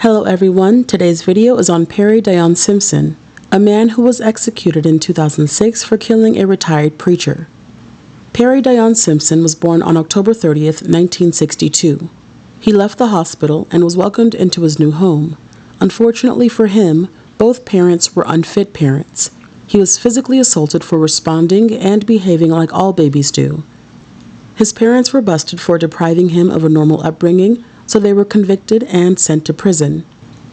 Hello everyone, today's video is on Perrie Dyon Simpson, a man who was executed in 2006 for killing a retired preacher. Perrie Dyon Simpson was born on October 30th, 1962. He left the hospital and was welcomed into his new home. Unfortunately for him, both parents were unfit parents. He was physically assaulted for responding and behaving like all babies do. His parents were busted for depriving him of a normal upbringing, so they were convicted and sent to prison.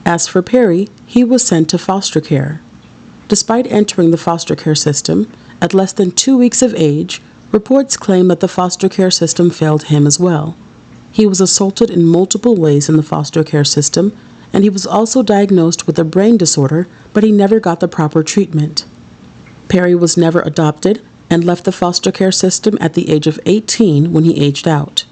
As for Perrie, he was sent to foster care. Despite entering the foster care system, at less than 2 weeks of age, reports claim that the foster care system failed him as well. He was assaulted in multiple ways in the foster care system, and he was also diagnosed with a brain disorder, but he never got the proper treatment. Perrie was never adopted and left the foster care system at the age of 18 when he aged out.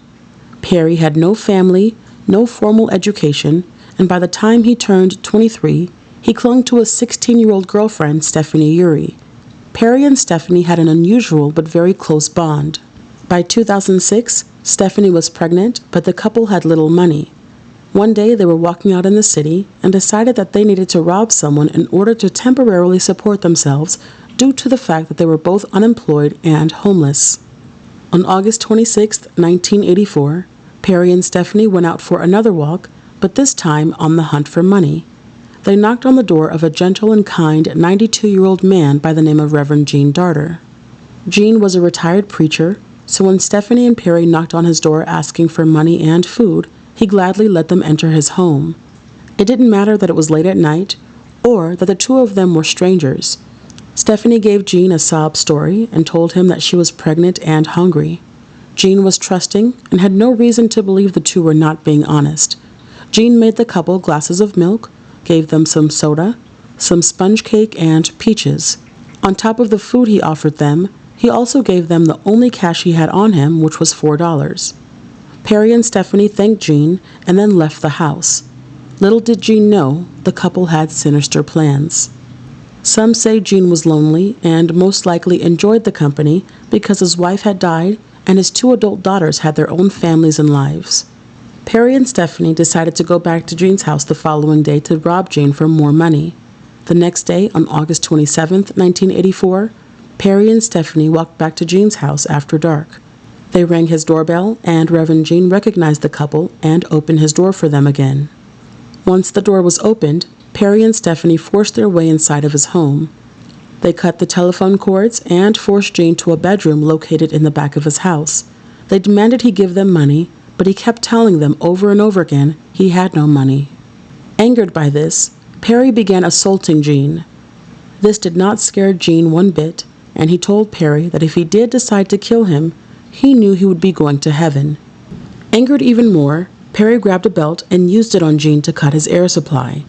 Perrie had no family, no formal education, and by the time he turned 23, he clung to a 16-year-old girlfriend, Stephanie Eury. Perrie and Stephanie had an unusual but very close bond. By 2006, Stephanie was pregnant, but the couple had little money. One day they were walking out in the city and decided that they needed to rob someone in order to temporarily support themselves due to the fact that they were both unemployed and homeless. On August 26, 1984, Perrie and Stephanie went out for another walk, but this time on the hunt for money. They knocked on the door of a gentle and kind 92-year-old man by the name of Reverend Ernest Darter. Gene was a retired preacher, so when Stephanie and Perrie knocked on his door asking for money and food, he gladly let them enter his home. It didn't matter that it was late at night, or that the two of them were strangers. Stephanie gave Gene a sob story and told him that she was pregnant and hungry. Gene was trusting and had no reason to believe the two were not being honest. Gene made the couple glasses of milk, gave them some soda, some sponge cake, and peaches. On top of the food he offered them, he also gave them the only cash he had on him, which was $4. Perrie and Stephanie thanked Gene and then left the house. Little did Gene know, the couple had sinister plans. Some say Gene was lonely and most likely enjoyed the company because his wife had died and his 2 adult daughters had their own families and lives. Perrie and Stephanie decided to go back to Gene's house the following day to rob Gene for more money. The next day, on August 27, 1984, Perrie and Stephanie walked back to Gene's house after dark. They rang his doorbell, and Reverend Gene recognized the couple and opened his door for them again. Once the door was opened, Perrie and Stephanie forced their way inside of his home. They cut the telephone cords and forced Gene to a bedroom located in the back of his house. They demanded he give them money, but he kept telling them over and over again he had no money. Angered by this, Perrie began assaulting Gene. This did not scare Gene one bit, and he told Perrie that if he did decide to kill him, he knew he would be going to heaven. Angered even more, Perrie grabbed a belt and used it on Gene to cut his air supply.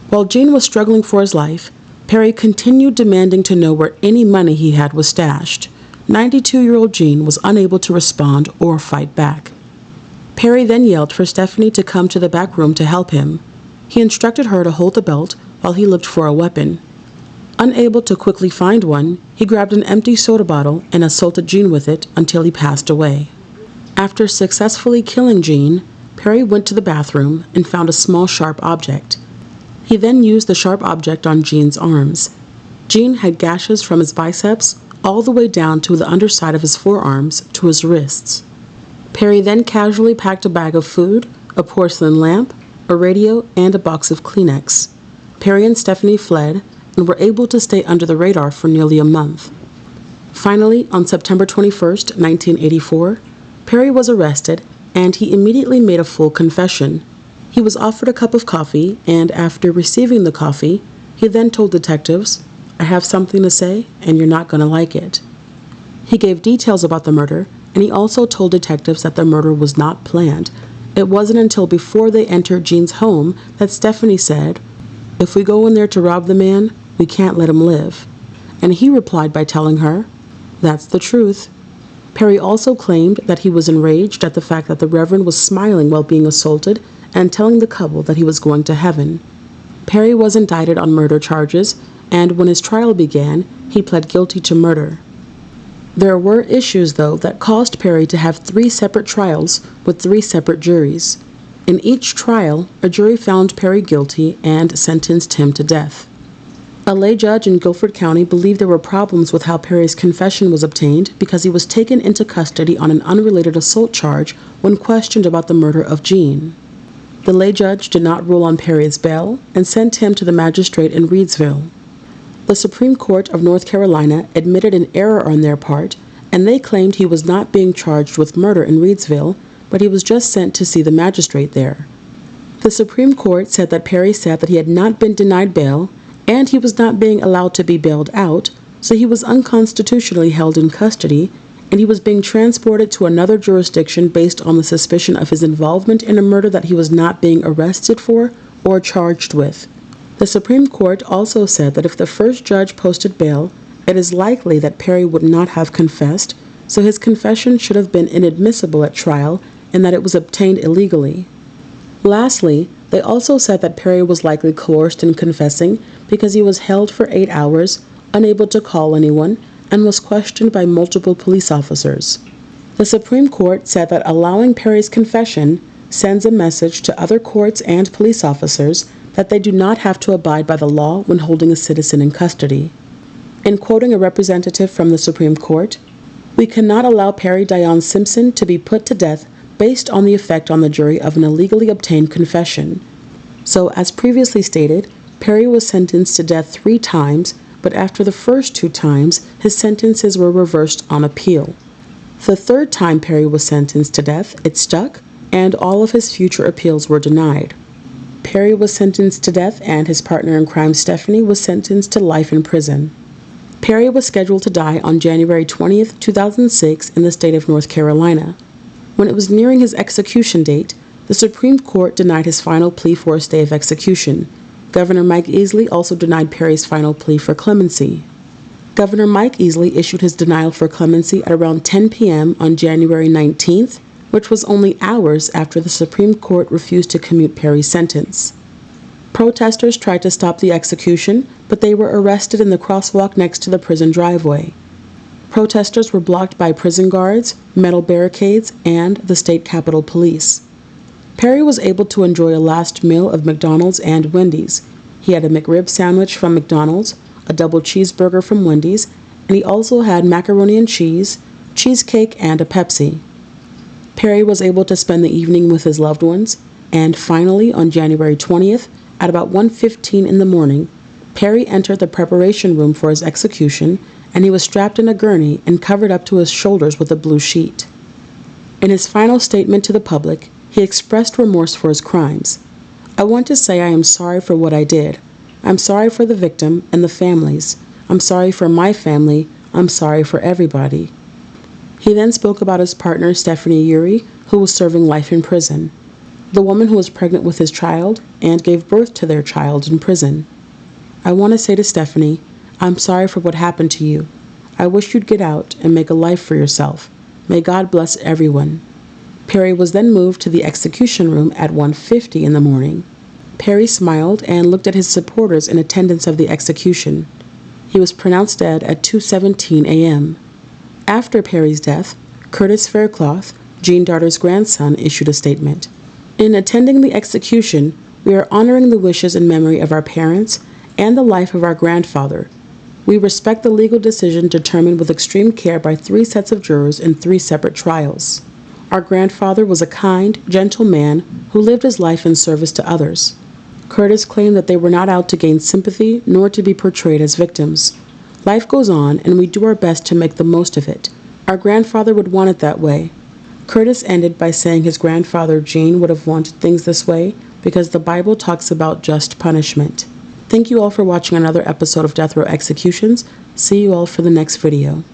While Gene was struggling for his life, Perrie continued demanding to know where any money he had was stashed. 92-year-old Gene was unable to respond or fight back. Perrie then yelled for Stephanie to come to the back room to help him. He instructed her to hold the belt while he looked for a weapon. Unable to quickly find one, he grabbed an empty soda bottle and assaulted Gene with it until he passed away. After successfully killing Gene, Perrie went to the bathroom and found a small sharp object. He then used the sharp object on Gene's arms. Gene had gashes from his biceps all the way down to the underside of his forearms to his wrists. Perrie then casually packed a bag of food, a porcelain lamp, a radio, and a box of Kleenex. Perrie and Stephanie fled and were able to stay under the radar for nearly a month. Finally, on September 21st, 1984, Perrie was arrested and he immediately made a full confession. He was offered a cup of coffee, and after receiving the coffee, he then told detectives, "I have something to say, and you're not going to like it." He gave details about the murder, and he also told detectives that the murder was not planned. It wasn't until before they entered Gene's home that Stephanie said, "If we go in there to rob the man, we can't let him live." And he replied by telling her, "That's the truth." Perrie also claimed that he was enraged at the fact that the Reverend was smiling while being assaulted and telling the couple that he was going to heaven. Perrie was indicted on murder charges, and when his trial began, he pled guilty to murder. There were issues, though, that caused Perrie to have 3 separate trials with 3 separate juries. In each trial, a jury found Perrie guilty and sentenced him to death. A lay judge in Guilford County believed there were problems with how Perrie's confession was obtained because he was taken into custody on an unrelated assault charge when questioned about the murder of Jean. The lay judge did not rule on Perrie's bail and sent him to the magistrate in Reidsville. The Supreme Court of North Carolina admitted an error on their part, and they claimed he was not being charged with murder in Reidsville, but he was just sent to see the magistrate there. The Supreme Court said that Perrie said that he had not been denied bail, and he was not being allowed to be bailed out, so he was unconstitutionally held in custody, and he was being transported to another jurisdiction based on the suspicion of his involvement in a murder that he was not being arrested for or charged with. The Supreme Court also said that if the first judge posted bail, it is likely that Perrie would not have confessed, so his confession should have been inadmissible at trial and that it was obtained illegally. Lastly, they also said that Perrie was likely coerced in confessing because he was held for 8 hours, unable to call anyone, and was questioned by multiple police officers. The Supreme Court said that allowing Perrie's confession sends a message to other courts and police officers that they do not have to abide by the law when holding a citizen in custody. In quoting a representative from the Supreme Court, "We cannot allow Perrie Dyon Simpson to be put to death based on the effect on the jury of an illegally obtained confession." So, as previously stated, Perrie was sentenced to death 3 times, but after the first 2 times, his sentences were reversed on appeal. The 3rd time Perrie was sentenced to death, it stuck, and all of his future appeals were denied. Perrie was sentenced to death, and his partner in crime, Stephanie, was sentenced to life in prison. Perrie was scheduled to die on January 20th, 2006 in the state of North Carolina. When it was nearing his execution date, the Supreme Court denied his final plea for a stay of execution. Governor Mike Easley also denied Perrie's final plea for clemency. Governor Mike Easley issued his denial for clemency at around 10 p.m. on January 19th, which was only hours after the Supreme Court refused to commute Perrie's sentence. Protesters tried to stop the execution, but they were arrested in the crosswalk next to the prison driveway. Protesters were blocked by prison guards, metal barricades, and the state capitol police. Perrie was able to enjoy a last meal of McDonald's and Wendy's. He had a McRib sandwich from McDonald's, a double cheeseburger from Wendy's, and he also had macaroni and cheese, cheesecake, and a Pepsi. Perrie was able to spend the evening with his loved ones, and finally, on January 20th, at about 1:15 in the morning, Perrie entered the preparation room for his execution, and he was strapped in a gurney and covered up to his shoulders with a blue sheet. In his final statement to the public, he expressed remorse for his crimes. "I want to say I am sorry for what I did. I'm sorry for the victim and the families. I'm sorry for my family. I'm sorry for everybody." He then spoke about his partner, Stephanie Eury, who was serving life in prison, the woman who was pregnant with his child and gave birth to their child in prison. "I want to say to Stephanie, I'm sorry for what happened to you. I wish you'd get out and make a life for yourself. May God bless everyone." Perrie was then moved to the execution room at 1:50 in the morning. Perrie smiled and looked at his supporters in attendance of the execution. He was pronounced dead at 2:17 a.m. After Perrie's death, Curtis Faircloth, Jean Darter's grandson, issued a statement. "In attending the execution, we are honoring the wishes and memory of our parents and the life of our grandfather. We respect the legal decision determined with extreme care by 3 sets of jurors in 3 separate trials. Our grandfather was a kind, gentle man who lived his life in service to others." Curtis claimed that they were not out to gain sympathy nor to be portrayed as victims. "Life goes on, and we do our best to make the most of it. Our grandfather would want it that way." Curtis ended by saying his grandfather, Gene, would have wanted things this way because the Bible talks about just punishment. Thank you all for watching another episode of Death Row Executions. See you all for the next video.